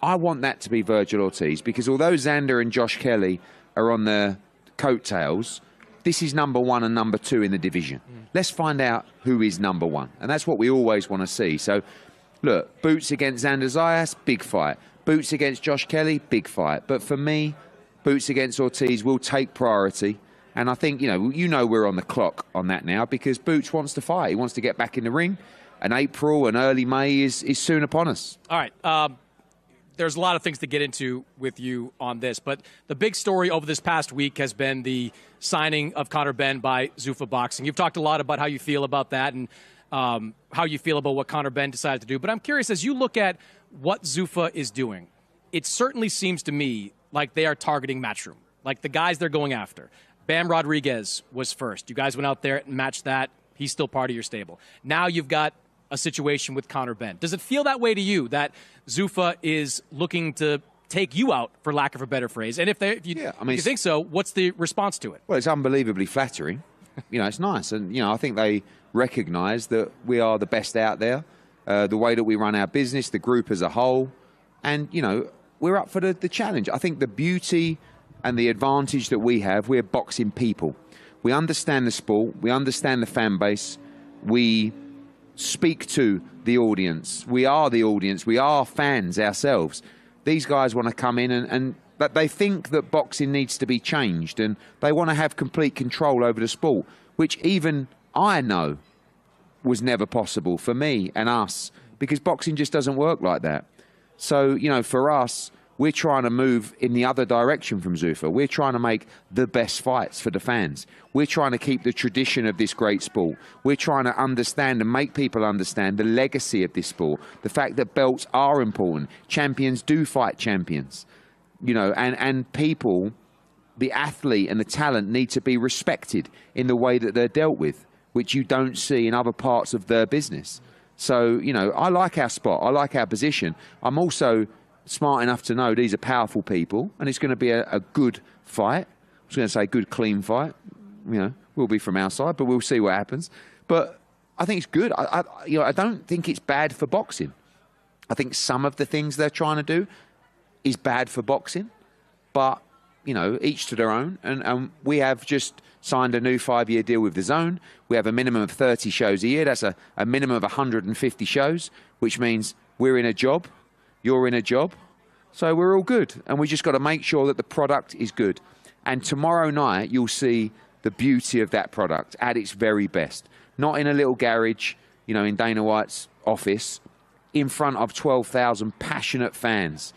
I want that to be Virgil Ortiz, because although Xander and Josh Kelly are on the coattails, this is number 1 and number 2 in the division. Let's find out who is number 1. And that's what we always want to see. So, look, Boots against Xander Zayas, big fight. Boots against Josh Kelly, big fight. But for me, Boots against Ortiz will take priority. And I think, you know we're on the clock on that now, because Boots wants to fight. He wants to get back in the ring. And April and early May is soon upon us. All right. There's a lot of things to get into with you on this, but the big story over this past week has been the signing of Conor Benn by Zuffa Boxing. You've talked a lot about how you feel about that and how you feel about what Conor Benn decided to do, but I'm curious, as you look at what Zuffa is doing, it certainly seems to me like they are targeting Matchroom, like the guys they're going after. Bam Rodriguez was first. You guys went out there and matched that. He's still part of your stable. Now you've got a situation with Conor Benn. Does it feel that way to you, that Zuffa is looking to take you out, for lack of a better phrase? And if you think so, what's the response to it? Well, it's unbelievably flattering. It's nice. And, I think they recognize that we are the best out there, the way that we run our business, the group as a whole. And, we're up for the challenge. I think the beauty and the advantage that we have, we're boxing people. We understand the sport. We understand the fan base. We speak to the audience. We are the audience. We are fans ourselves. These guys want to come in but they think that boxing needs to be changed, and they want to have complete control over the sport, which even I know was never possible for me and us, because boxing just doesn't work like that. So, for us, we're trying to move in the other direction from Zuffa. We're trying to make the best fights for the fans. We're trying to keep the tradition of this great sport. We're trying to understand and make people understand the legacy of this sport, the fact that belts are important. Champions do fight champions. And people, the athlete and the talent, need to be respected in the way that they're dealt with, which you don't see in other parts of their business. So, I like our spot. I like our position. I'm also smart enough to know these are powerful people, and it's going to be a good fight. I was going to say good, clean fight. We'll be from our side, but we'll see what happens. But I think it's good. I don't think it's bad for boxing. I think some of the things they're trying to do is bad for boxing, but each to their own. And we have just signed a new 5-year deal with DAZN. We have a minimum of 30 shows a year. That's a minimum of 150 shows, which means we're in a job. You're in a job, so we're all good. And we just got to make sure that the product is good. And tomorrow night, you'll see the beauty of that product at its very best. Not in a little garage, in Dana White's office, in front of 12,000 passionate fans,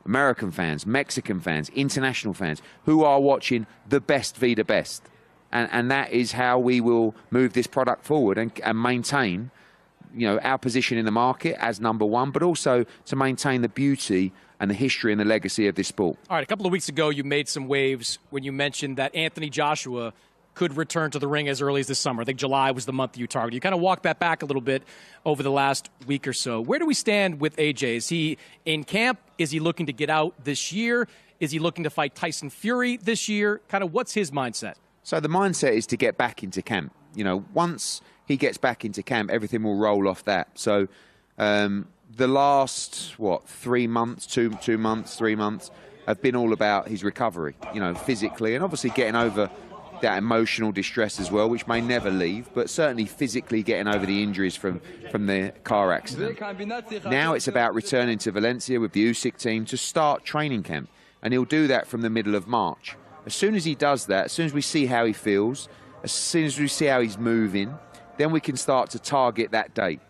American fans, Mexican fans, international fans, who are watching the best v the best. And that is how we will move this product forward and maintain our position in the market as number 1, but also to maintain the beauty and the history and the legacy of this sport. All right, a couple of weeks ago, you made some waves when you mentioned that Anthony Joshua could return to the ring as early as this summer. I think July was the month you targeted. You kind of walked that back a little bit over the last week or so. Where do we stand with AJ? Is he in camp? Is he looking to get out this year? Is he looking to fight Tyson Fury this year? Kind of what's his mindset? So the mindset is to get back into camp. Once he gets back into camp, everything will roll off that. So the last, 3 months, 2 months, 3 months, have been all about his recovery, physically, and obviously getting over that emotional distress as well, which may never leave, but certainly physically getting over the injuries from the car accident. Now it's about returning to Valencia with the Usyk team to start training camp, and he'll do that from the middle of March. As soon as he does that, as soon as we see how he feels, as soon as we see how he's moving, then we can start to target that date.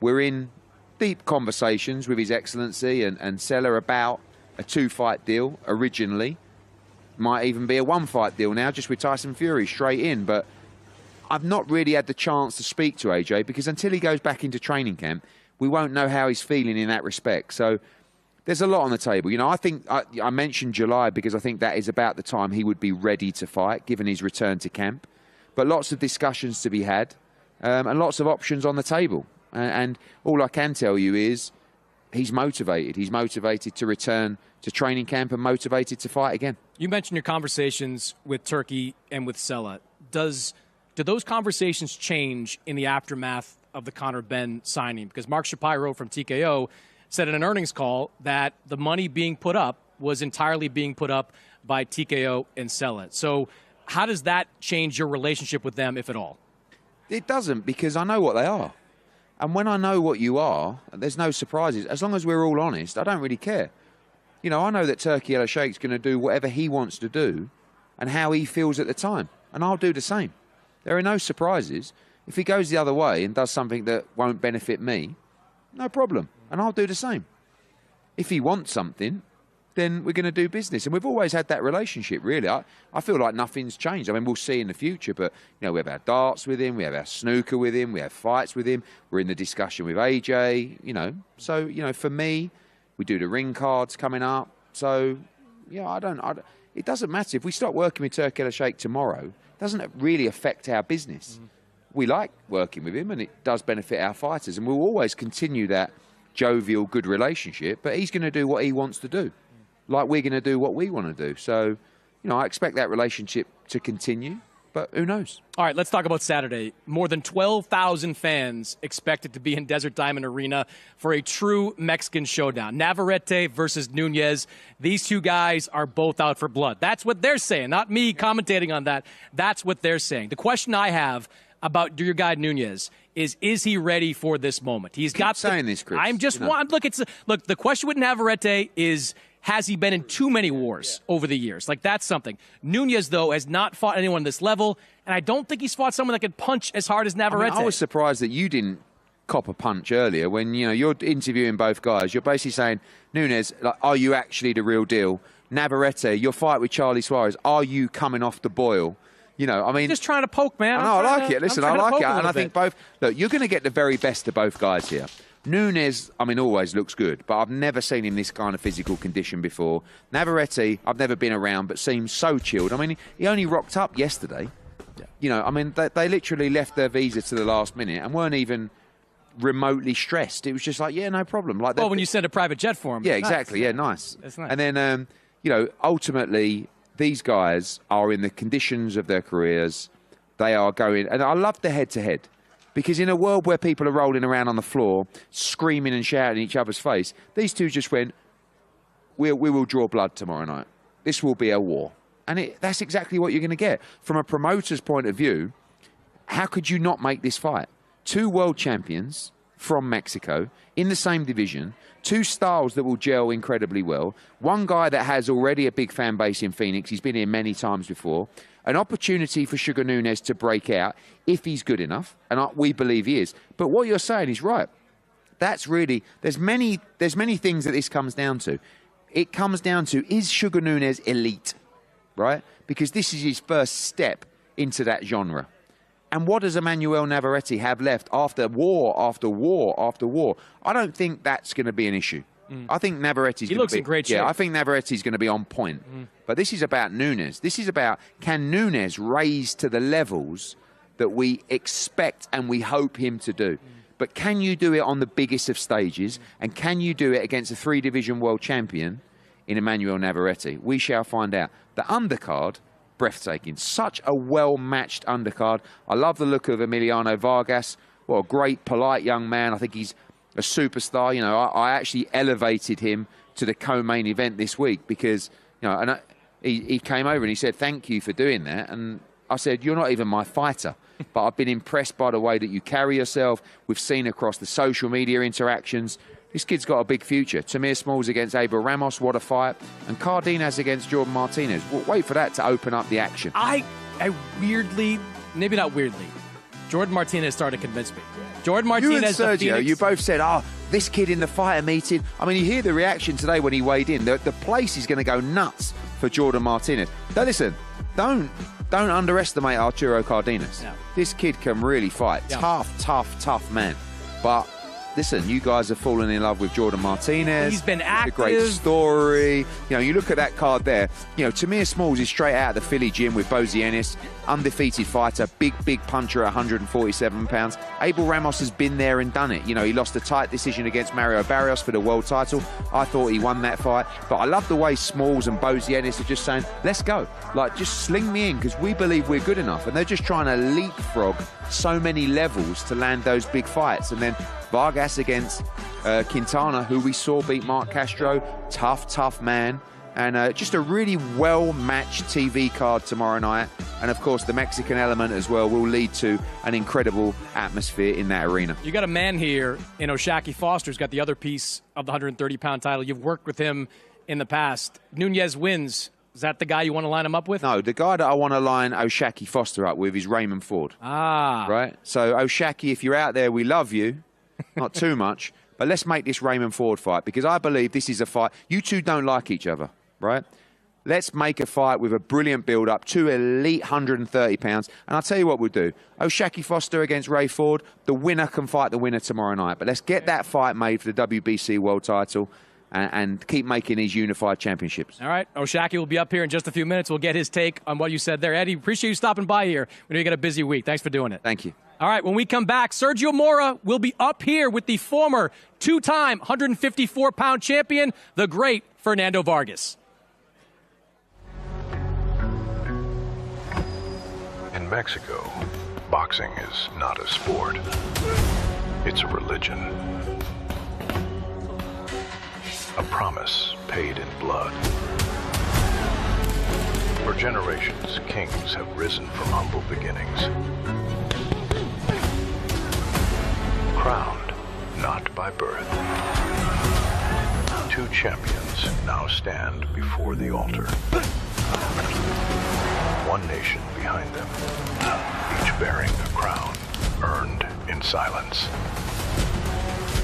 We're in deep conversations with His Excellency and Sella about a 2-fight deal originally. Might even be a 1-fight deal now, just with Tyson Fury straight in. But I've not really had the chance to speak to AJ, because until he goes back into training camp, we won't know how he's feeling in that respect. So there's a lot on the table. I think I mentioned July because I think that is about the time he would be ready to fight, given his return to camp. But lots of discussions to be had and lots of options on the table. And all I can tell you is he's motivated. He's motivated to return to training camp and motivated to fight again. You mentioned your conversations with Turkey and with Sella. Do those conversations change in the aftermath of the Conor Benn signing? Because Mark Shapiro from TKO said in an earnings call that the money being put up was entirely being put up by TKO and Sell It. So how does that change your relationship with them, if at all? It doesn't, because I know what they are. And when I know what you are, there's no surprises. As long as we're all honest, I don't really care. You know, I know that Turkey El Sheikh's going to do whatever he wants to do and how he feels at the time. And I'll do the same. There are no surprises. If he goes the other way and does something that won't benefit me, no problem. And I'll do the same. If he wants something, then we're going to do business. And we've always had that relationship, really. I feel like nothing's changed. I mean, we'll see in the future, but, you know, we have our darts with him, we have our snooker with him, we have fights with him, we're in the discussion with AJ, you know. So, you know, for me, we do the ring cards coming up. So, yeah, it doesn't matter. If we start working with Turkey El Sheikh tomorrow, it doesn't really affect our business. We like working with him, and it does benefit our fighters, and we'll always continue that jovial, good relationship, but he's going to do what he wants to do, like we're going to do what we want to do. So, you know, I expect that relationship to continue, but who knows? All right, let's talk about Saturday. More than 12,000 fans expected to be in Desert Diamond Arena for a true Mexican showdown. Navarrete versus Nunes. These two guys are both out for blood. That's what they're saying, not me commentating on that. That's what they're saying. The question I have about your guy Nunes is he ready for this moment? He's got saying this, Chris. I'm just look. The question with Navarrete is, has he been in too many wars over the years? Like, that's something. Nunes, though, has not fought anyone at this level, and I don't think he's fought someone that could punch as hard as Navarrete. I was surprised that you didn't cop a punch earlier when, you know, you're interviewing both guys. You're basically saying, Nunes, like, are you actually the real deal? Navarrete, your fight with Charlie Suarez, are you coming off the boil? You know, I mean... Just trying to poke, man. I like it. Listen, I like it. And I think both... Look, you're going to get the very best of both guys here. Nunes, I mean, always looks good, but I've never seen him this kind of physical condition before. Navarrete, I've never been around, but seems so chilled. I mean, he only rocked up yesterday. Yeah. You know, I mean, they literally left their visa to the last minute and weren't even remotely stressed. It was just like, yeah, no problem. Like, well, when you send a private jet for him. Yeah, exactly. Nice. Yeah, nice. That's nice. And then, you know, ultimately, these guys are in the conditions of their careers. They are going, and I love the head-to-head. Because in a world where people are rolling around on the floor, screaming and shouting in each other's face, these two just went, we will draw blood tomorrow night. This will be a war. And that's exactly what you're going to get. From a promoter's point of view, how could you not make this fight? Two world champions from Mexico in the same division, two styles that will gel incredibly well, one guy that has already a big fan base in Phoenix, he's been here many times before, an opportunity for Sugar Nunes to break out if he's good enough, and we believe he is. But what you're saying is right. That's really, there's many things that this comes down to. It comes down to, is Sugar Nunes elite, right? Because this is his first step into that genre. And what does Emmanuel Navarrete have left after war, after war, after war? I don't think that's going to be an issue. I think Navarrete's he looks in great shape. Yeah, I think Navarrete's going to be on point. But this is about Nunes. This is about, can Nunes raise to the levels that we expect and we hope him to do? But can you do it on the biggest of stages? And can you do it against a 3-division world champion in Emmanuel Navarrete? We shall find out. The undercard, breathtaking. Such a well-matched undercard. I love the look of Emiliano Vargas. What a great, polite young man. I think he's a superstar. You know, I actually elevated him to the co-main event this week because, you know, and he came over and he said, thank you for doing that. And I said, you're not even my fighter, but I've been impressed by the way that you carry yourself. We've seen across the social media interactions. This kid's got a big future. Tamir Smalls against Abel Ramos, what a fight. And Cardenas against Jordan Martinez. Well, wait for that to open up the action. I weirdly, maybe not weirdly, Jordan Martinez started to convince me. Jordan Martinez, you and Sergio, you both said, oh, this kid in the fighter meeting. I mean, you hear the reaction today when he weighed in. The place is going to go nuts for Jordan Martinez. Now, listen, don't underestimate Arturo Cardenas. No. This kid can really fight. Yeah. Tough man. But listen, you guys have fallen in love with Jordan Martinez. He's been active. It's a great story. You know, you look at that card there. You know, Tamir Smalls is straight out of the Philly gym with Bozy Ennis. Undefeated fighter, big puncher at 147 pounds. Abel Ramos has been there and done it. You know, he lost a tight decision against Mario Barrios for the world title. I thought he won that fight. But I love the way Smalls and Bozy Ennis are just saying, let's go. Like, just sling me in because we believe we're good enough. And they're just trying to leapfrog so many levels to land those big fights. And then Vargas against Quintana, who we saw beat Mark Castro, tough man. And just a really well-matched TV card tomorrow night. And, of course, the Mexican element as well will lead to an incredible atmosphere in that arena. You got a man here in O'Shaquie Foster who's got the other piece of the 130-pound title. You've worked with him in the past. Nunez wins. Is that the guy you want to line him up with? No, the guy that I want to line O'Shaquie Foster up with is Raymond Ford. Ah. Right? So, O'Shaquie, if you're out there, we love you. Not too much. But let's make this Raymond Ford fight, because I believe this is a fight. You two don't like each other. Right? Let's make a fight with a brilliant build-up, 2 elite 130 pounds. And I'll tell you what we'll do. O'Shaquie Foster against Ray Ford. The winner can fight the winner tomorrow night. But let's get that fight made for the WBC world title and keep making these unified championships. All right. O'Shaquie will be up here in just a few minutes. We'll get his take on what you said there. Eddie, appreciate you stopping by here. We know you got a busy week. Thanks for doing it. Thank you. All right, when we come back, Sergio Mora will be up here with the former two-time 154-pound champion, the great Fernando Vargas. In Mexico, boxing is not a sport. It's a religion. A promise paid in blood. For generations, kings have risen from humble beginnings. Crowned, not by birth. 2 champions now stand before the altar. One nation behind them, each bearing a crown earned in silence.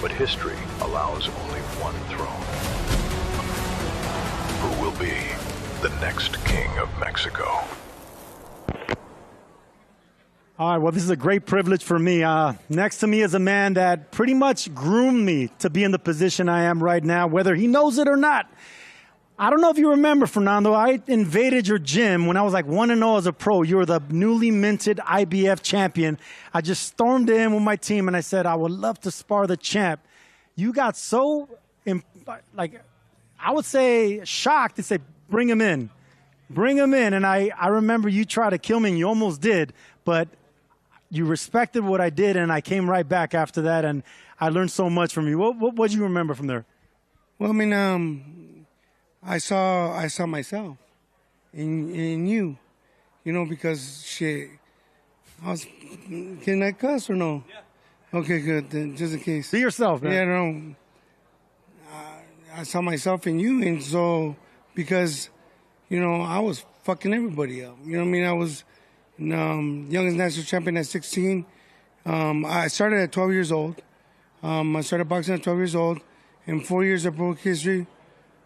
But history allows only one throne. Who will be the next king of Mexico? All right, well, this is a great privilege for me. Next to me is a man that pretty much groomed me to be in the position I am right now, whether he knows it or not. I don't know if you remember, Fernando, I invaded your gym when I was like 1-0 as a pro. You were the newly minted IBF champion. I just stormed in with my team and I said, I would love to spar the champ. You got so, I would say shocked to say, bring him in. Bring him in. And I remember you tried to kill me and you almost did, but you respected what I did and I came right back after that and I learned so much from you. What do you remember from there? Well, I mean, I saw myself in you, because shit, can I cuss or no? Yeah. Okay, good. Then just in case. Be yourself, man. Yeah, no. I saw myself in you, and so because, I was fucking everybody up. You know what I mean? I was youngest national champion at 16. I started at 12 years old. I started boxing at 12 years old. In 4 years of pro history,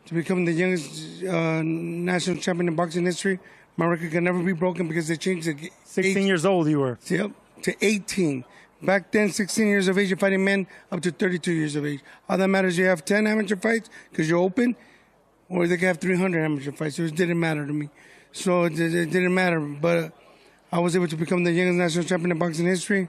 to become the youngest national champion in boxing history. My record can never be broken because they changed it. 16 years old you were. Yep, to 18. Back then, 16 years of age, you're fighting men up to 32 years of age. All that matters, you have 10 amateur fights because you're open, or they can have 300 amateur fights. So it didn't matter to me. So it didn't matter. But I was able to become the youngest national champion in boxing history.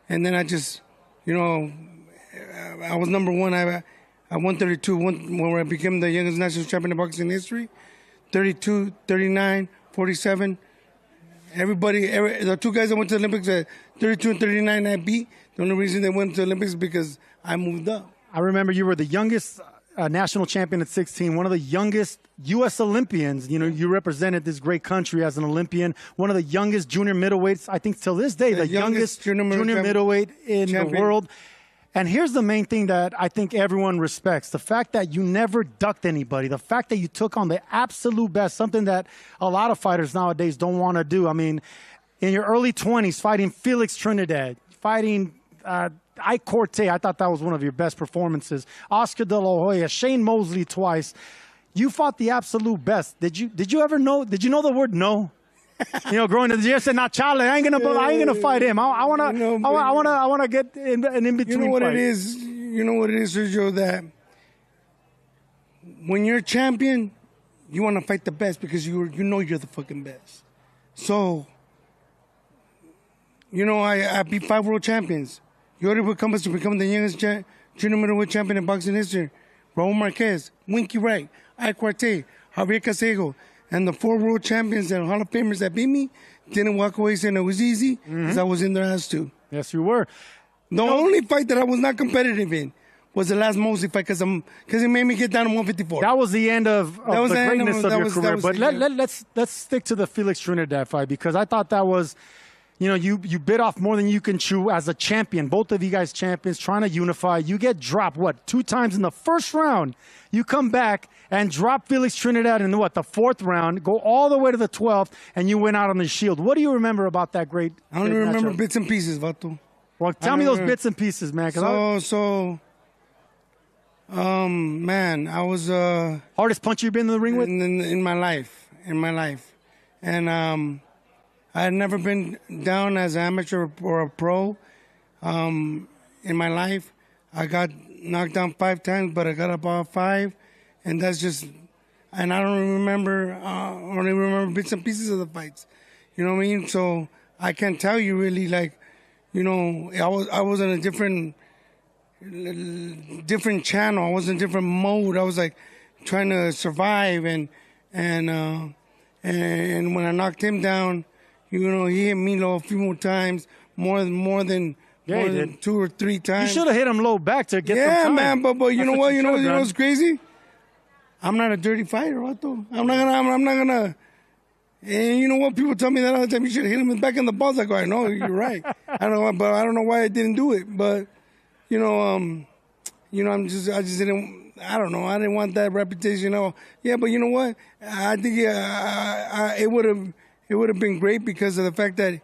And then I just, I was number one. I won 32 when I became the youngest national champion in boxing history. 32, 39, 47. The 2 guys that went to the Olympics at 32 and 39 I beat. The only reason they went to the Olympics is because I moved up. I remember you were the youngest national champion at 16, one of the youngest U.S. Olympians. You represented this great country as an Olympian, one of the youngest junior middleweights, I think till this day, the youngest junior middleweight in the world. And here's the main thing that I think everyone respects, the fact that you never ducked anybody, the fact that you took on the absolute best, something that a lot of fighters nowadays don't want to do. I mean, in your early 20s, fighting Felix Trinidad, fighting Ike Corte, I thought that was one of your best performances. Oscar De La Hoya, Shane Mosley twice. You fought the absolute best. Did you ever know? Did you know the word no? Growing up, you said, "Not Charlie. I ain't gonna fight him. I wanna get an in between." You know what it is, Sergio. That when you're a champion, you want to fight the best because you're the fucking best. So, I beat 5 world champions. Yuri Cumbas to become the youngest junior middleweight champion in boxing history. Raul Marquez, Winky Wright, Ike Corte, Javier Casego. And the 4 world champions and Hall of Famers that beat me, didn't walk away saying it was easy because I was in their ass too. Yes, you were. The only fight that I was not competitive in was the last Mosley fight because it made me get down to 154. That was the end of the greatness of your career. But let's stick to the Felix Trinidad fight, because I thought that was, you bit off more than you can chew as a champion. Both of you guys champions trying to unify. You get dropped, 2 times in the first round. You come back and drop Felix Trinidad in the 4th round, go all the way to the 12th, and you went out on the shield. What do you remember about that great I only remember bits and pieces, Vato. Well, tell me those bits and pieces, man. Man, I was hardest punch you've been in the ring with in my life, and I had never been down as an amateur or a pro in my life. I got knocked down 5 times, but I got up all 5, and that's just. And I don't remember. Only remember bits and pieces of the fights. You know what I mean? So I can't tell you really, like, I was in a different channel. I was in a different mode. I was like trying to survive, and when I knocked him down, he hit me low a few more times, more than 2 or 3 times. You should have hit him low back to get some time. Yeah, man, but you know what? You know what's crazy? I'm not a dirty fighter, Otto. I'm not gonna. And you know what? People tell me that all the time. You should hit him back in the balls. I go, I know, you're right. I don't know why I didn't do it. But I just didn't. I don't know. I didn't want that reputation. Yeah, but you know what? I think it would have been great because of the fact that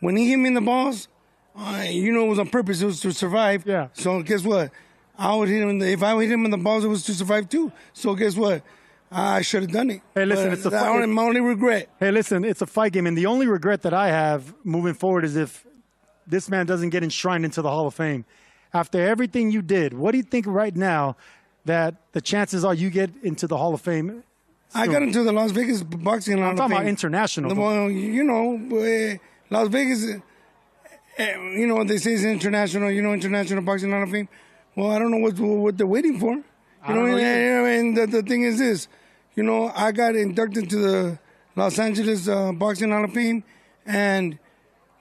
when he hit me in the balls, it was on purpose. It was to survive. Yeah. So guess what? I would hit him. If I would hit him in the balls, it was to survive too. So guess what? I should have done it. Hey, listen, it's a fight. My only regret. Hey, listen, it's a fight game, and the only regret that I have moving forward is if this man doesn't get enshrined into the Hall of Fame. After everything you did, what do you think right now that the chances are you get into the Hall of Fame soon? I got into the Las Vegas Boxing Hall of Fame. I'm talking about international. Well, Las Vegas, they say it's international, International Boxing Hall of Fame. Well, I don't know what they're waiting for. And the thing is this, I got inducted into the Los Angeles Boxing Hall of Fame, and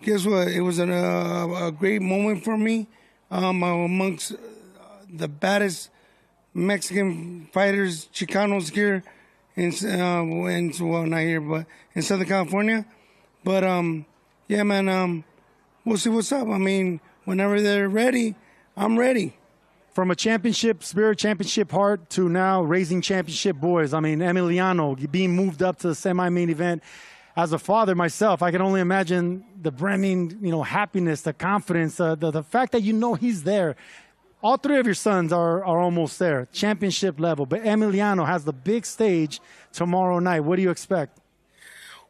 guess what? It was a great moment for me. Amongst the baddest Mexican fighters, Chicanos here not here, but in Southern California. But yeah, man, we'll see what's up. I mean, whenever they're ready, I'm ready. From a championship spirit, championship heart, to now raising championship boys. I mean, Emiliano being moved up to the semi-main event. As a father myself, I can only imagine the brimming, happiness, the confidence, the fact that he's there. All 3 of your sons are almost there, championship level. But Emiliano has the big stage tomorrow night. What do you expect?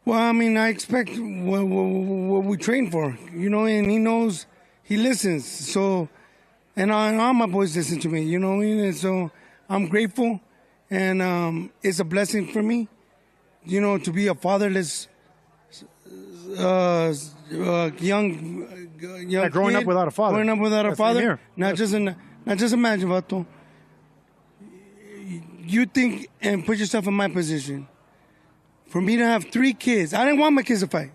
Well, I mean, I expect what we train for, and he knows, he listens. So, and all my boys listen to me, and so I'm grateful, and it's a blessing for me, to be a fatherless young growing kid, up without a father. Growing up without a father. Here. Not just imagine, Vato. You think and put yourself in my position. For me to have 3 kids, I didn't want my kids to fight.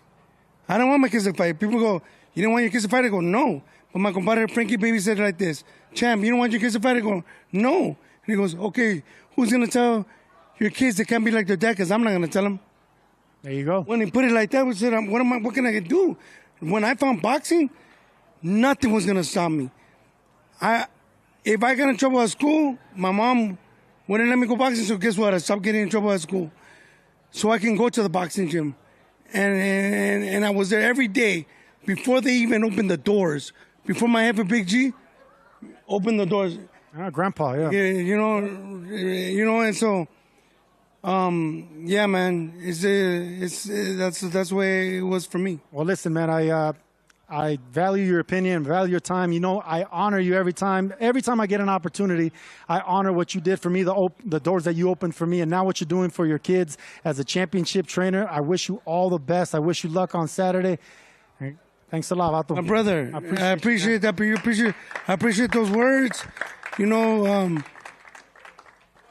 People go, you didn't want your kids to fight? I go, no. But my compadre Frankie Baby said it like this, Champ, you don't want your kids to fight? I go, no. And he goes, okay, who's going to tell your kids they can't be like their dad? Because I'm not going to tell them. There you go. When he put it like that, we said, what can I do? When I found boxing, nothing was going to stop me. If I got in trouble at school, my mom wouldn't let me go boxing, so guess what? I stopped getting in trouble at school. So I can go to the boxing gym. And I was there every day before they even opened the doors. Before my head for Big G opened the doors. Grandpa, yeah. And so, yeah, man, that's the way it was for me. Well, listen, man, I value your opinion, value your time. I honor you every time. Every time I get an opportunity, I honor what you did for me, the doors that you opened for me, and now what you're doing for your kids as a championship trainer. I wish you all the best. I wish you luck on Saturday. Thanks a lot, Vato. My brother, I appreciate that. I appreciate those words.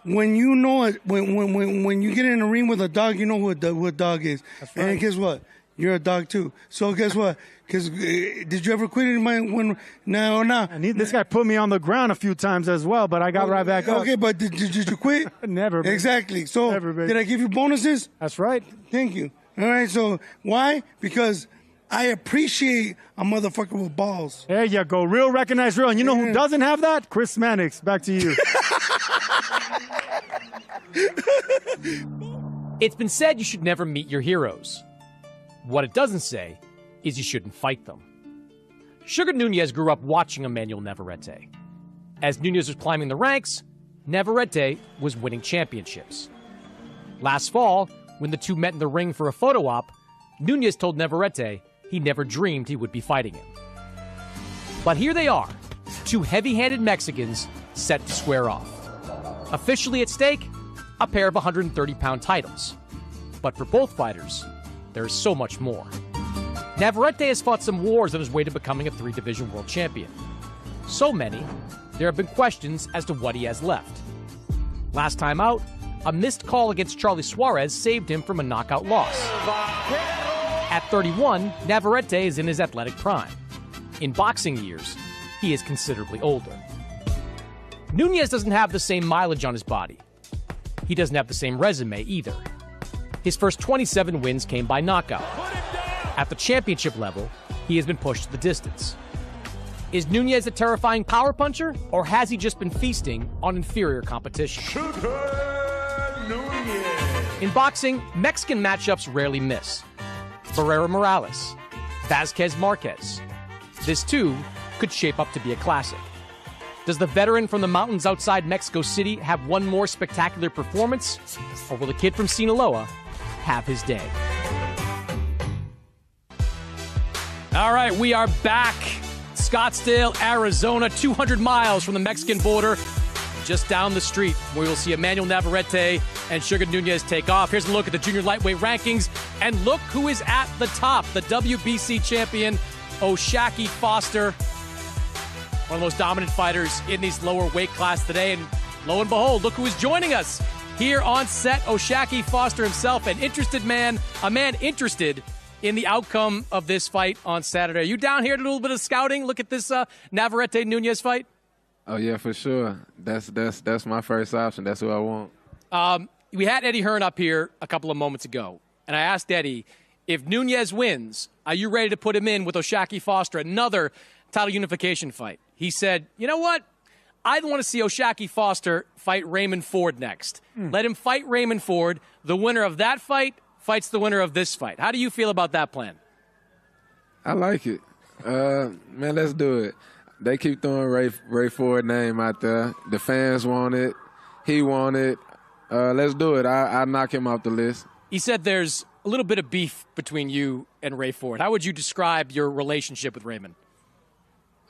When you know it, when you get in a ring with a dog, you know who a dog is. That's right. And guess what? you're a dog too. So guess what? Because did you ever quit in my when? No. And this guy put me on the ground a few times as well, but I got right back up. Okay, but did you quit? Never. Baby. Exactly. So Never, baby. did I give you bonuses? That's right. Thank you. All right. So why? Because I appreciate a motherfucker with balls. There you go. Real, recognize real. And you know who doesn't have that? Chris Mannix. Back to you. It's been said you should never meet your heroes. What it doesn't say is you shouldn't fight them. Sugar Nunez grew up watching Emmanuel Navarrete. As Nunez was climbing the ranks, Navarrete was winning championships. Last fall, when the two met in the ring for a photo op, Nunez told Navarrete he never dreamed he would be fighting him. But here they are, two heavy-handed Mexicans set to square off. Officially at stake, a pair of 130-pound titles. But for both fighters, there is so much more. Navarrete has fought some wars on his way to becoming a 3-division world champion. So many, there have been questions as to what he has left. Last time out, a missed call against Charlie Suarez saved him from a knockout loss. At 31, Navarrete is in his athletic prime. In boxing years, he is considerably older. Nunez doesn't have the same mileage on his body. He doesn't have the same resume either. His first 27 wins came by knockout. At the championship level, he has been pushed to the distance. Is Nunez a terrifying power puncher, or has he just been feasting on inferior competition? In boxing, Mexican matchups rarely miss. Barrera Morales, Vazquez Marquez. This too could shape up to be a classic. Does the veteran from the mountains outside Mexico City have one more spectacular performance, or will the kid from Sinaloa have his day? All right, we are back. Scottsdale, Arizona, 200 miles from the Mexican border, just down the street, where you'll see Emmanuel Navarrete and Sugar Nunez take off. Here's a look at the junior lightweight rankings, and look who is at the top. The WBC champion, O'Shaquie Foster, one of the most dominant fighters in these lower weight class today. And lo and behold, look who is joining us here on set. O'Shaquie Foster himself, an interested man, a man interested in the outcome of this fight on Saturday. Are you down here to do a little bit of scouting? Look at this Navarrete-Nunez fight. Oh, yeah, for sure. That's my first option. That's who I want. We had Eddie Hearn up here a couple of moments ago, and I asked Eddie, if Nunez wins, are you ready to put him in with O'Shaquie Foster, another title unification fight? He said, you know what? I want to see O'Shaquie Foster fight Raymond Ford next. Let him fight Raymond Ford. The winner of that fight fights the winner of this fight. How do you feel about that plan? I like it. Man, let's do it. They keep throwing Ray Ford name out there. The fans want it. He want it. Let's do it. I'll knock him off the list. He said there's a little bit of beef between you and Ray Ford. How would you describe your relationship with Raymond?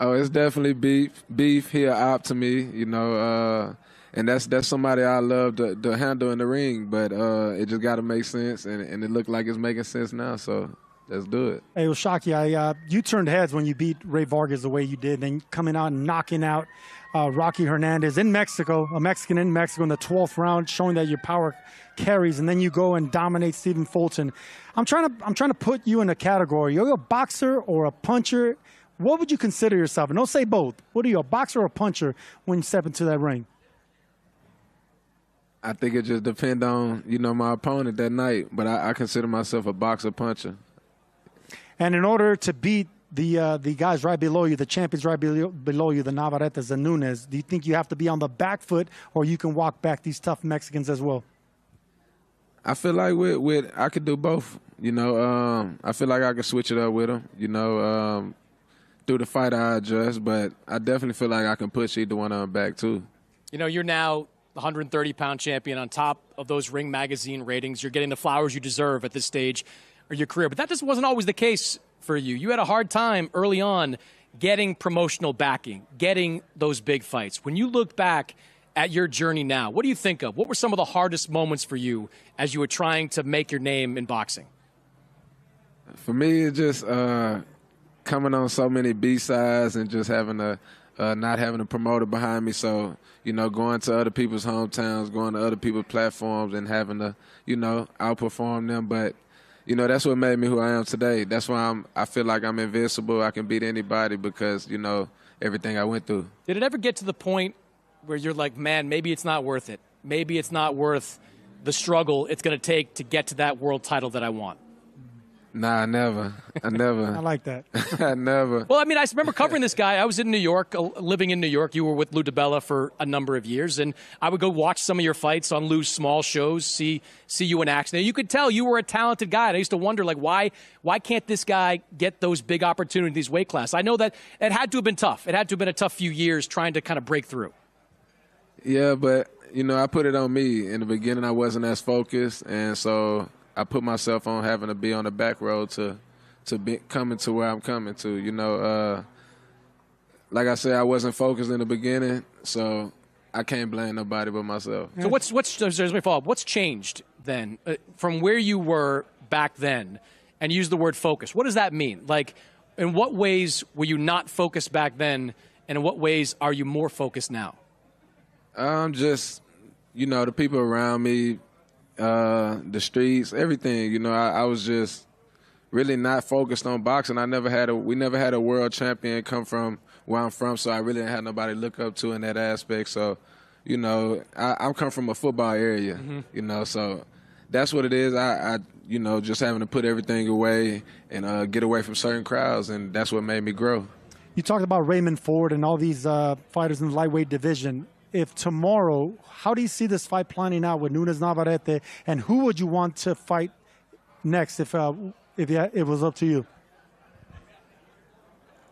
Oh, it's definitely beef. He a op to me, you know, and that's somebody I love to handle in the ring. But it just got to make sense, and it looked like it's making sense now. So let's do it. Hey, O'Shaquie, you turned heads when you beat Ray Vargas the way you did, then coming out and knocking out Rocky Hernandez in Mexico, a Mexican in Mexico in the 12th round, showing that your power carries, and then you go and dominate Stephen Fulton. I'm trying to put you in a category. You're a boxer or a puncher. What would you consider yourself? And don't say both. What are you, a boxer or a puncher when you step into that ring? I think it just depends on, you know, my opponent that night. But I consider myself a boxer puncher. And in order to beat the guys right below you, the champions right below you, the Navarretes and Nunez, do you think you have to be on the back foot, or you can walk back these tough Mexicans as well? I feel like with I could do both. You know, I feel like I could switch it up with them. You know, through the fight I adjust, but I definitely feel like I can push either one of them back too. You know, you're now the 130-pound champion on top of those Ring Magazine ratings. You're getting the flowers you deserve at this stage of your career. But that just wasn't always the case for you. You had a hard time early on getting promotional backing, getting those big fights. When you look back at your journey now, what do you think of? What were some of the hardest moments for you as you were trying to make your name in boxing? For me, it's just coming on so many B-sides and just having not having a promoter behind me. So, you know, going to other people's hometowns, going to other people's platforms and having to, you know, outperform them. But, you know, that's what made me who I am today. That's why I feel like I'm invincible. I can beat anybody because, you know, everything I went through. Did it ever get to the point where you're like, man, maybe it's not worth it? Maybe it's not worth the struggle it's going to take to get to that world title that I want? Nah, I never. I like that. I never. Well, I mean, I remember covering this guy. I was in New York, living in New York. You were with Lou DiBella for a number of years, and I would go watch some of your fights on Lou's small shows, see you in action. And you could tell you were a talented guy. And I used to wonder, like, why can't this guy get those big opportunities weight class? I know that it had to have been tough. It had to have been a tough few years trying to kind of break through. Yeah, but, you know, I put it on me. In the beginning, I wasn't as focused, and so I put myself on having to be on the back road to be coming to where I'm coming to. You know, like I said, I wasn't focused in the beginning, so I can't blame nobody but myself. So let me follow up. What's changed then from where you were back then? And use the word focus. What does that mean? Like, in what ways were you not focused back then, and in what ways are you more focused now? Just, you know, the people around me, the streets, everything. You know, I was just really not focused on boxing. We never had a world champion come from where I'm from, so I really didn't have nobody to look up to in that aspect. So, you know, I come from a football area, you know, so that's what it is. I you know, just having to put everything away and get away from certain crowds, and that's what made me grow. You talked about Raymond Ford and all these fighters in the lightweight division. If tomorrow, how do you see this fight planning out with Nunes Navarrete, and who would you want to fight next if it was up to you?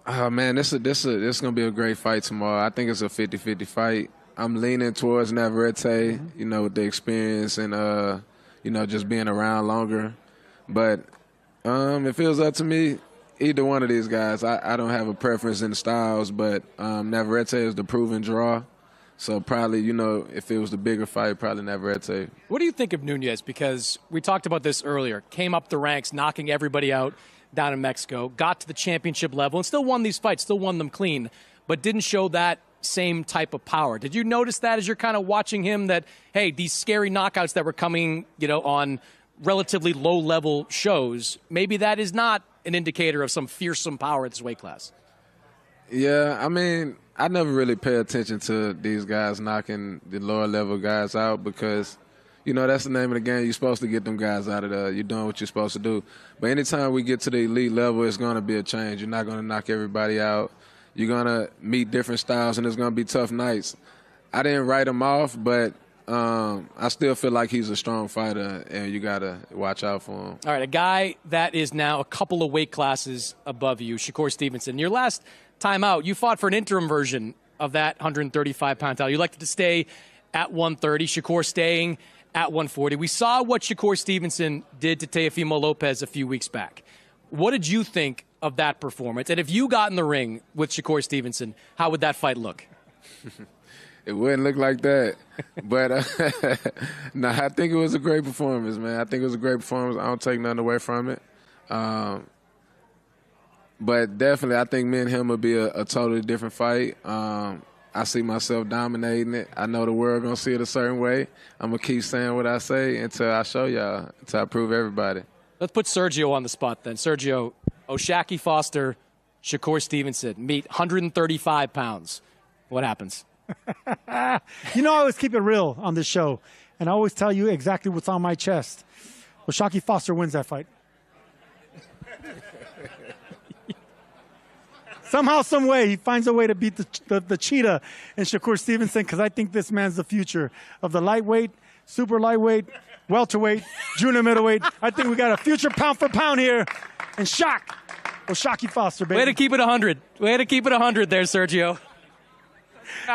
Oh, man, this is going to be a great fight tomorrow. I think it's a 50-50 fight. I'm leaning towards Navarrete, you know, with the experience and, you know, just being around longer. But if it was up to me, either one of these guys, I don't have a preference in the styles, but Navarrete is the proven draw. So probably, you know, if it was the bigger fight, probably Navarrete. What do you think of Nunes? Because we talked about this earlier. Came up the ranks, knocking everybody out down in Mexico, got to the championship level, and still won these fights, still won them clean, but didn't show that same type of power. Did you notice that as you're kind of watching him, that, hey, these scary knockouts that were coming, you know, on relatively low-level shows, maybe that is not an indicator of some fearsome power at this weight class? Yeah, I mean, I never really pay attention to these guys knocking the lower level guys out because, you know, that's the name of the game. You're supposed to get them guys out of there. You're doing what you're supposed to do. But anytime we get to the elite level, it's going to be a change. You're not going to knock everybody out. You're going to meet different styles, and it's going to be tough nights. I didn't write him off, but I still feel like he's a strong fighter, and you got to watch out for him. All right, a guy that is now a couple of weight classes above you, Shakur Stevenson. Your last time out, you fought for an interim version of that 135-pound title. You elected to stay at 130, Shakur staying at 140. We saw what Shakur Stevenson did to Teofimo Lopez a few weeks back. What did you think of that performance? And if you got in the ring with Shakur Stevenson, how would that fight look? It wouldn't look like that. But, no, I think it was a great performance, man. I think it was a great performance. I don't take nothing away from it. But definitely, I think me and him will be a totally different fight. I see myself dominating it. I know the world going to see it a certain way. I'm going to keep saying what I say until I show y'all, until I prove everybody. Let's put Sergio on the spot then. Sergio, O'Shaquie Foster, Shakur Stevenson, meet 135 pounds. What happens? You know, I always keep it real on this show, and I always tell you exactly what's on my chest. O'Shaquie Foster wins that fight. Somehow, some way, he finds a way to beat the cheetah in Shakur Stevenson, because I think this man's the future of the lightweight, super lightweight, welterweight, junior middleweight. I think we got a future pound for pound here. And O'Shaquie Foster, baby. Way to keep it 100. Way to keep it 100 there, Sergio.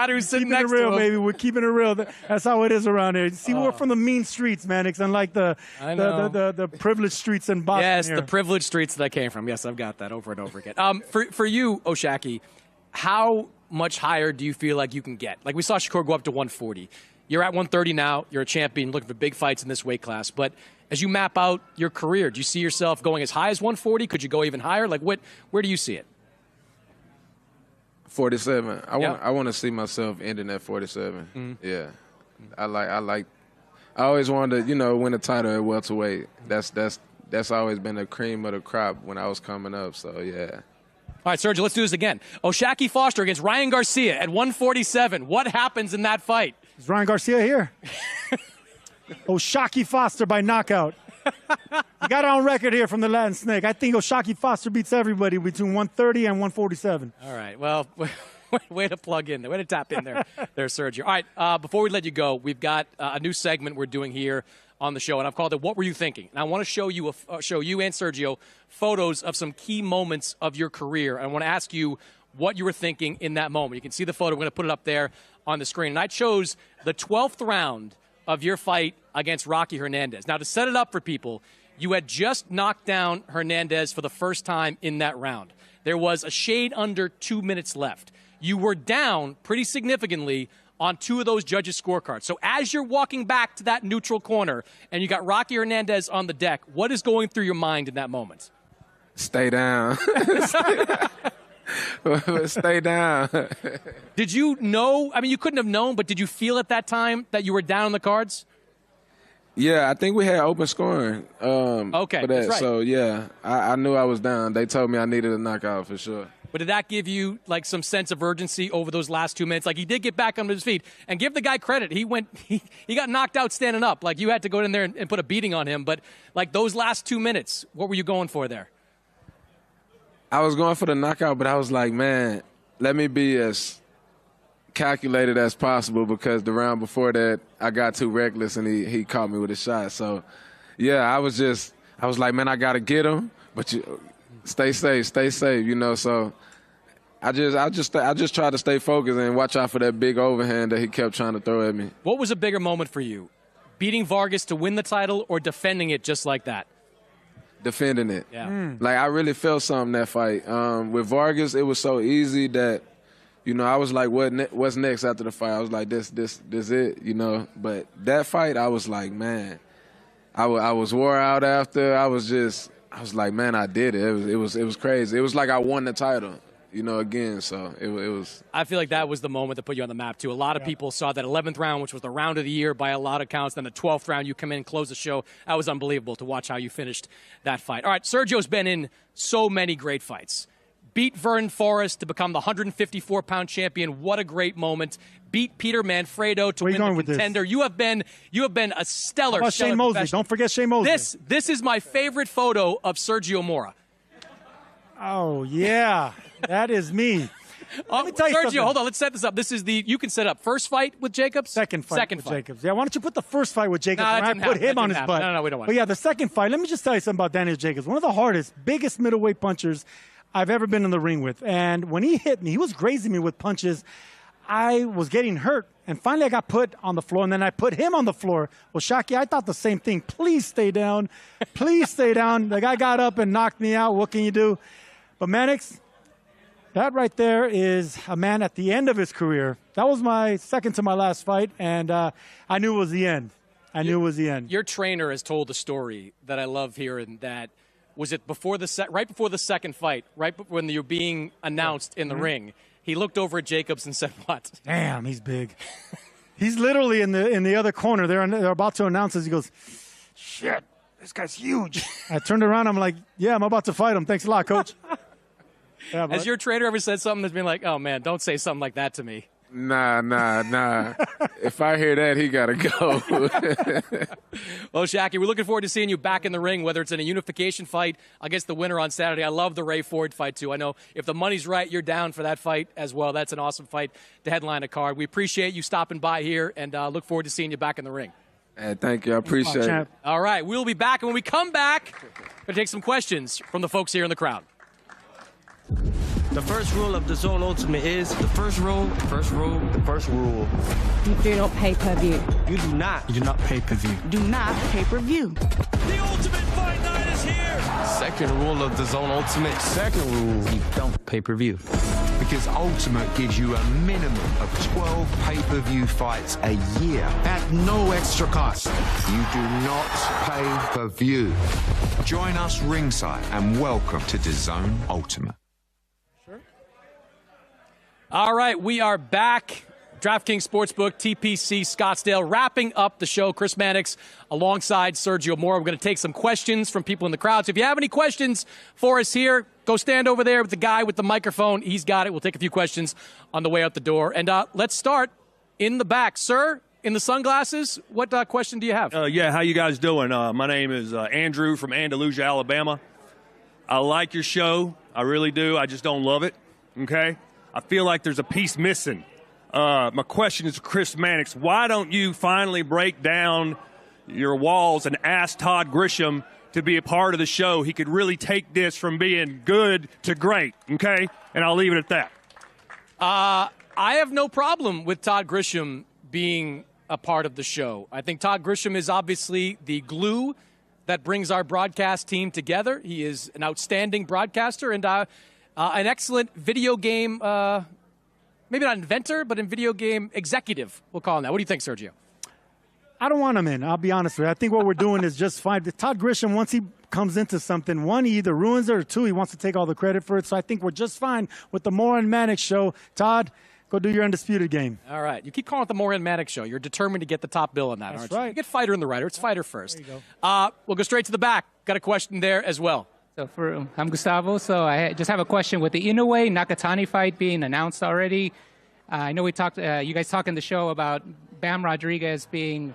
Who's sitting next to it real, him. baby. We're keeping it real. That's how it is around here. See, we're from the mean streets, man. It's unlike the privileged streets in Boston. Yes, here. the privileged streets that I came from. Yes, I've got that over and over again. For you, O'Shaquie, how much higher do you feel like you can get? Like, we saw Shakur go up to 140. You're at 130 now. You're a champion looking for big fights in this weight class. But as you map out your career, do you see yourself going as high as 140? Could you go even higher? Like, where do you see it? 47. I want to see myself ending at 47. Yeah, I always wanted to, win a title at welterweight. That's that's always been the cream of the crop when I was coming up. So yeah. All right, Sergio, let's do this again. O'Shaquie Foster against Ryan Garcia at 147. What happens in that fight? Is Ryan Garcia here? O'Shaquie Foster by knockout. You got it on record here from the Latin Snake. I think O'Shaquie Foster beats everybody between 130 and 147. All right, well, way to plug in there. Way to tap in there, Sergio. All right, before we let you go, we've got a new segment we're doing here on the show, and I've called it "What Were You Thinking?" And I want to show you and Sergio photos of some key moments of your career. And I want to ask you what you were thinking in that moment. You can see the photo. We're going to put it up there on the screen. And I chose the 12th round of your fight against Rocky Hernandez. Now, to set it up for people, you had just knocked down Hernandez for the first time in that round. There was a shade under 2 minutes left. You were down pretty significantly on 2 of those judges' scorecards. So as you're walking back to that neutral corner and you got Rocky Hernandez on the deck, what is going through your mind in that moment? Stay down. Stay down. Did you know? I mean, you couldn't have known, but did you feel at that time that you were down on the cards? Yeah, I think we had open scoring. Okay, for that. that's right. So yeah, I knew I was down. They told me I needed a knockout for sure. But did that give you like some sense of urgency over those last 2 minutes? Like, he did get back on his feet, and give the guy credit. He got knocked out standing up. Like, you had to go in there and put a beating on him. But like those last 2 minutes, what were you going for there? I was going for the knockout, but I was like, man, let me be as calculated as possible, because the round before that I got too reckless and he caught me with a shot. So yeah, I was like, man, I gotta get him, but you stay safe, you know. So I just tried to stay focused and watch out for that big overhand that he kept trying to throw at me. What was a bigger moment for you? Beating Vargas to win the title or defending it just like that? Defending it. Yeah. Like, I really felt something that fight. With Vargas, it was so easy that, you know, I was like, what's next after the fight? I was like, this it, you know. But that fight, I was like, man, I was wore out after. I was like, man, I did it. It was crazy. It was like I won the title, you know, again. So it was. I feel like that was the moment that put you on the map, too. A lot of people saw that 11th round, which was the round of the year by a lot of counts. Then the 12th round, you come in and close the show. That was unbelievable to watch how you finished that fight. All right, Sergio's been in so many great fights. Beat Vernon Forrest to become the 154-pound champion. What a great moment. Beat Peter Manfredo to win the contender. You have been a stellar. How about Shane Mosley? Don't forget Shane Mosley. This is my favorite photo of Sergio Mora. Oh yeah, that is me. Let me tell you Sergio, something. hold on. Let's set this up. This is you can set up first fight with Jacobs. Second fight with Jacobs. Yeah, why don't you put the first fight with Jacobs? No, and I put him on his butt. No, we don't want. But yeah, the second fight. Let me just tell you something about Daniel Jacobs. One of the hardest, biggest middleweight punchers I've ever been in the ring with. And when he hit me, he was grazing me with punches. I was getting hurt. And finally I got put on the floor, and then I put him on the floor. Well, Shaki, I thought the same thing. Please stay down. Please stay down. The guy got up and knocked me out. What can you do? But Mannix, that right there is a man at the end of his career. That was my second to my last fight, and I knew it was the end. I knew it was the end. Your trainer has told a story that I love hearing. That was it right before the second fight, right when you're being announced in the ring. He looked over at Jacobs and said, "What? Damn, he's big." He's literally in the other corner. They're about to announce this. He goes, "Shit, this guy's huge." I turned around. I'm like, "Yeah, I'm about to fight him. Thanks a lot, coach." Yeah, has your trainer ever said something that's been like, "Oh man, don't say something like that to me"? Nah. If I hear that, he got to go. Well, Shaki, we're looking forward to seeing you back in the ring, whether it's in a unification fight against the winner on Saturday. I love the Ray Ford fight, too. I know if the money's right, you're down for that fight as well. That's an awesome fight to headline a card. We appreciate you stopping by here, and look forward to seeing you back in the ring. Hey, thank you. I appreciate it. All right, we'll be back, and when we come back, we're going to take some questions from the folks here in the crowd. The first rule of DAZN Ultimate is the first rule. You do not pay-per-view. You do not pay-per-view. Do not pay-per-view. The Ultimate Fight Night is here. Second rule of DAZN Ultimate. Second rule, you don't pay-per-view. Because Ultimate gives you a minimum of 12 pay-per-view fights a year at no extra cost. You do not pay per view. Join us ringside and welcome to DAZN Ultimate. All right, we are back DraftKings Sportsbook, TPC Scottsdale, wrapping up the show. Chris Mannix alongside Sergio Mora. We're going to take some questions from people in the crowd. So if you have any questions for us here, go stand over there with the guy with the microphone. He's got it. We'll take a few questions on the way out the door. And let's start in the back. Sir, in the sunglasses, what question do you have? Yeah, how you guys doing? My name is Andrew from Andalusia, Alabama. I like your show. I really do. I just don't love it, okay? I feel like there's a piece missing. My question is, Chris Mannix, why don't you finally break down your walls and ask Todd Grisham to be a part of the show? He could really take this from being good to great, okay? And I'll leave it at that. I have no problem with Todd Grisham being a part of the show. I think Todd Grisham is obviously the glue that brings our broadcast team together. He is an outstanding broadcaster and an excellent video game maybe not inventor, but in video game executive, we'll call him that. What do you think, Sergio? I don't want him in. I'll be honest with you. I think what we're doing is just fine. Todd Grisham, once he comes into something, one, he either ruins it, or two, he wants to take all the credit for it. So I think we're just fine with the Mora and Mannix show. Todd, go do your Undisputed game. All right. You keep calling it the Mora and Mannix show. You're determined to get the top bill on that, That's aren't right. you? You get fighter in the writer. It's fighter first. There you go. We'll go straight to the back. Got a question there as well. So I'm Gustavo. So I just have a question. With the Inoue Nakatani fight being announced already, I know we talked. You guys talked in the show about Bam Rodriguez being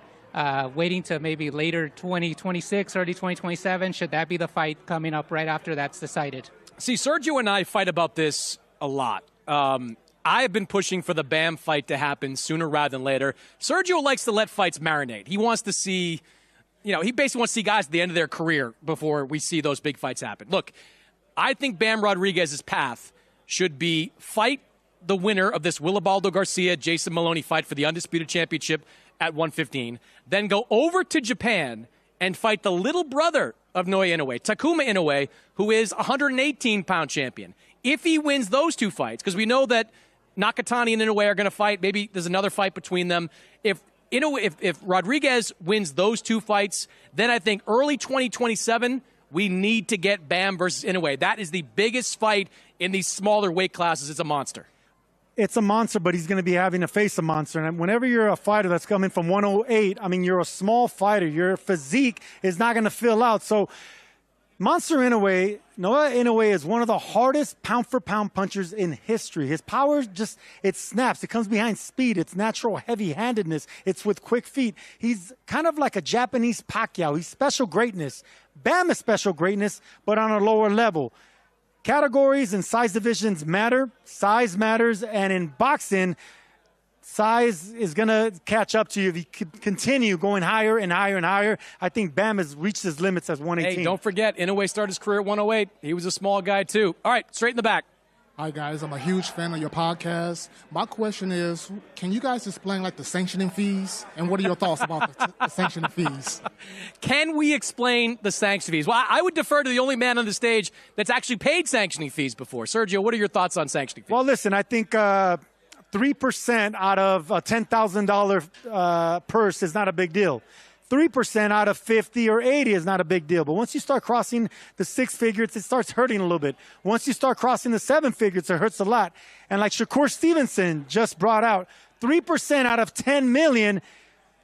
waiting to maybe later 2026, early 2027. Should that be the fight coming up right after that's decided? See, Sergio and I fight about this a lot. I have been pushing for the Bam fight to happen sooner rather than later. Sergio likes to let fights marinate. He wants to see, he basically wants to see guys at the end of their career before we see those big fights happen. Look, I think Bam Rodriguez's path should be fight the winner of this Willibaldo Garcia-Jason Maloney fight for the Undisputed Championship at 115, then go over to Japan and fight the little brother of Naoya Inoue, Takuma Inoue, who is a 118-pound champion. If he wins those two fights, because we know that Nakatani and Inoue are going to fight, maybe there's another fight between them. If Rodriguez wins those two fights, then I think early 2027, we need to get Bam versus Inoue. That is the biggest fight in these smaller weight classes. It's a monster. It's a monster, but he's going to be having to face a monster. And whenever you're a fighter that's coming from 108, you're a small fighter. Your physique is not going to fill out. So Monster Inoue, Naoya Inoue is one of the hardest pound-for-pound punchers in history. His power it snaps. It comes behind speed. It's natural heavy-handedness. It's with quick feet. He's kind of like a Japanese Pacquiao. He's special greatness. Bam is special greatness, but on a lower level. Categories and size divisions matter. Size matters. And in boxing, size is going to catch up to you if you continue going higher and higher and higher. I think Bam has reached his limits as 118. Hey, don't forget, Inoue started his career at 108. He was a small guy, too. All right, straight in the back. Hi, guys. I'm a huge fan of your podcast. My question is, can you guys explain, the sanctioning fees? And what are your thoughts about the sanctioning fees? Can we explain the sanctioning fees? Well, I would defer to the only man on the stage that's actually paid sanctioning fees before. Sergio, what are your thoughts on sanctioning fees? Well, listen, I think 3% out of a $10,000 purse is not a big deal. 3% out of 50 or 80 is not a big deal. But once you start crossing the six figures, it starts hurting a little bit. Once you start crossing the seven figures, it hurts a lot. And like Shakur Stevenson just brought out, 3% out of 10 million,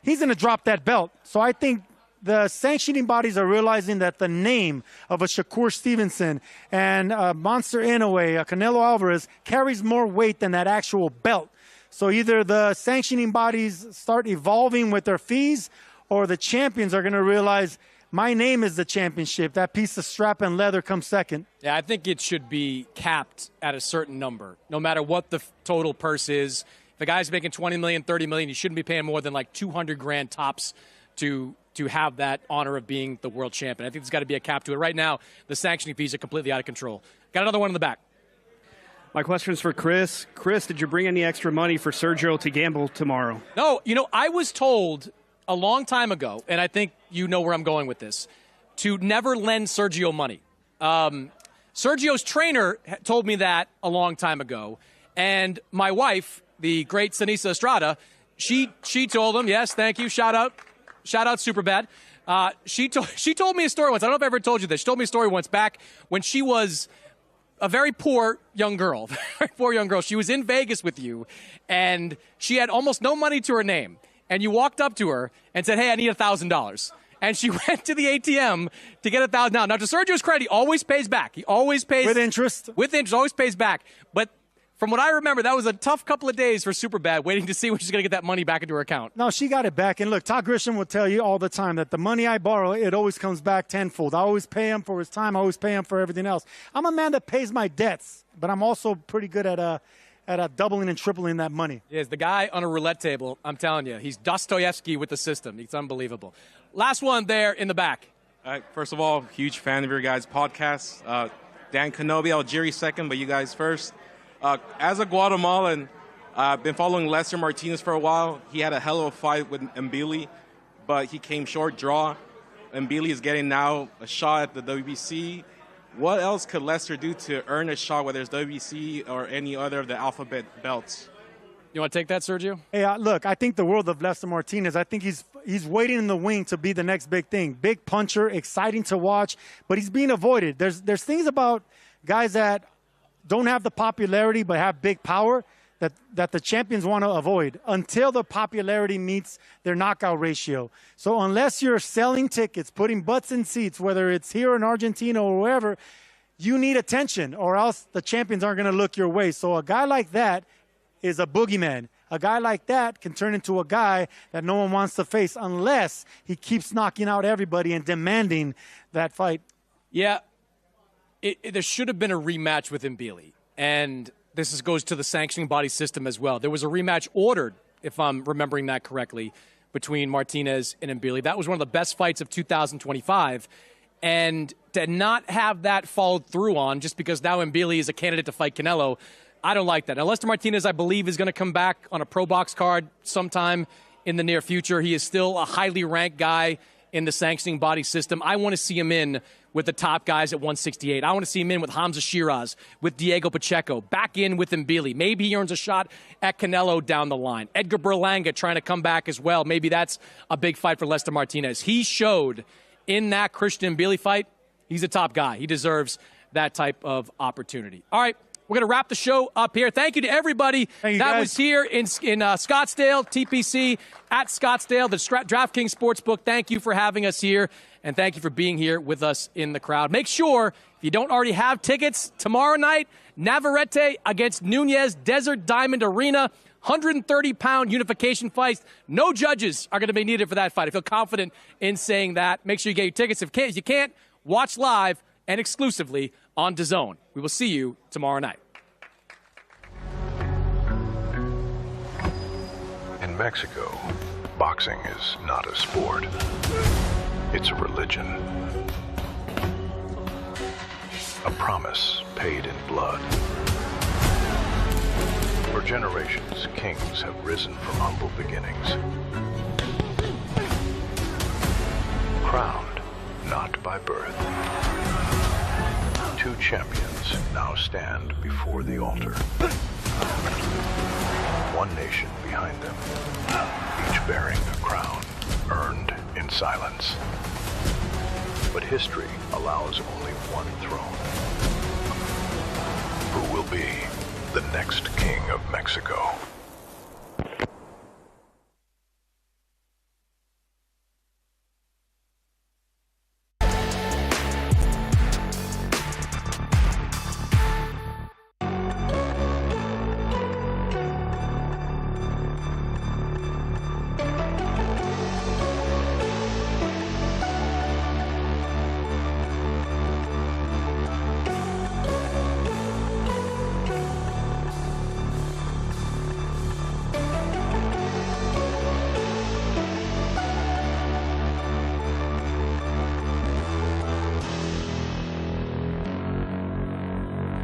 he's going to drop that belt. So I think the sanctioning bodies are realizing that the name of a Shakur Stevenson and Monster Inoue, Canelo Alvarez, carries more weight than that actual belt. So either the sanctioning bodies start evolving with their fees, or the champions are going to realize my name is the championship. That piece of strap and leather comes second. Yeah, I think it should be capped at a certain number, no matter what the total purse is. If a guy's making $20 million, $30 million, you shouldn't be paying more than $200,000 tops to have that honor of being the world champion. I think there's got to be a cap to it. Right now, the sanctioning fees are completely out of control. Got another one in the back. My question is for Chris. Chris, did you bring any extra money for Sergio to gamble tomorrow? No, I was told a long time ago, and I think you know where I'm going with this, to never lend Sergio money. Sergio's trainer told me that a long time ago, and my wife, the great Sanisa Estrada, she told him, yes, thank you, shout out Superbad. She told me a story once. I don't know if I ever told you this. She told me a story once back when she was a very poor young girl. Very poor young girl. She was in Vegas with you, and she had almost no money to her name. And you walked up to her and said, hey, I need $1,000. And she went to the ATM to get $1,000. Now, to Sergio's credit, he always pays back. He always pays. With interest. With interest, always pays back. But from what I remember, that was a tough couple of days for Superbad, waiting to see when she's going to get that money back into her account. No, she got it back. And look, Todd Grisham will tell you all the time that the money I borrow, it always comes back tenfold. I always pay him for his time. I always pay him for everything else. I'm a man that pays my debts, but I'm also pretty good at doubling and tripling that money. Yes, the guy on a roulette table, I'm telling you, he's Dostoevsky with the system. It's unbelievable. Last one there in the back. All right, first of all, huge fan of your guys' podcast. Dan Kenobi, Algeri second, but you guys first. As a Guatemalan, I've been following Lester Martinez for a while. He had a hell of a fight with Mbili, but he came short draw. Mbili is getting now a shot at the WBC. What else could Lester do to earn a shot, whether it's WBC or any other of the alphabet belts? You want to take that, Sergio? Hey, look, I think the world of Lester Martinez, I think he's waiting in the wing to be the next big thing. Big puncher, exciting to watch, but he's being avoided. There's things about guys that don't have the popularity but have big power that the champions want to avoid until the popularity meets their knockout ratio. So unless you're selling tickets, putting butts in seats, whether it's here in Argentina or wherever, you need attention or else the champions aren't going to look your way. So a guy like that is a boogeyman. A guy like that can turn into a guy that no one wants to face unless he keeps knocking out everybody and demanding that fight. Yeah, there should have been a rematch with Mbili, and this goes to the sanctioning body system as well. There was a rematch ordered, if I'm remembering that correctly, between Martinez and Mbili. That was one of the best fights of 2025, and to not have that followed through on just because now Mbili is a candidate to fight Canelo, I don't like that. Now, Lester Martinez, I believe, is going to come back on a pro box card sometime in the near future. He is still a highly ranked guy in the sanctioning body system. I want to see him in with the top guys at 168. I want to see him in with Hamza Shiraz, with Diego Pacheco, back in with Mbili. Maybe he earns a shot at Canelo down the line. Edgar Berlanga trying to come back as well. Maybe that's a big fight for Lester Martinez. He showed in that Christian Mbili fight, he's a top guy. He deserves that type of opportunity. All right. We're going to wrap the show up here. Thank you to everybody that was here in Scottsdale, TPC at Scottsdale, the DraftKings Sportsbook. Thank you for having us here, and thank you for being here with us in the crowd. Make sure, if you don't already have tickets, tomorrow night, Navarrete against Nunez, Desert Diamond Arena, 130-pound unification fights. No judges are going to be needed for that fight. I feel confident in saying that. Make sure you get your tickets. If you can't, watch live and exclusively on DAZN. We will see you tomorrow night. In Mexico, boxing is not a sport. It's a religion. A promise paid in blood. For generations, kings have risen from humble beginnings. Crowned not by birth. Two champions now stand before the altar. One nation behind them, each bearing a crown earned in silence. But history allows only one throne. Who will be the next king of Mexico?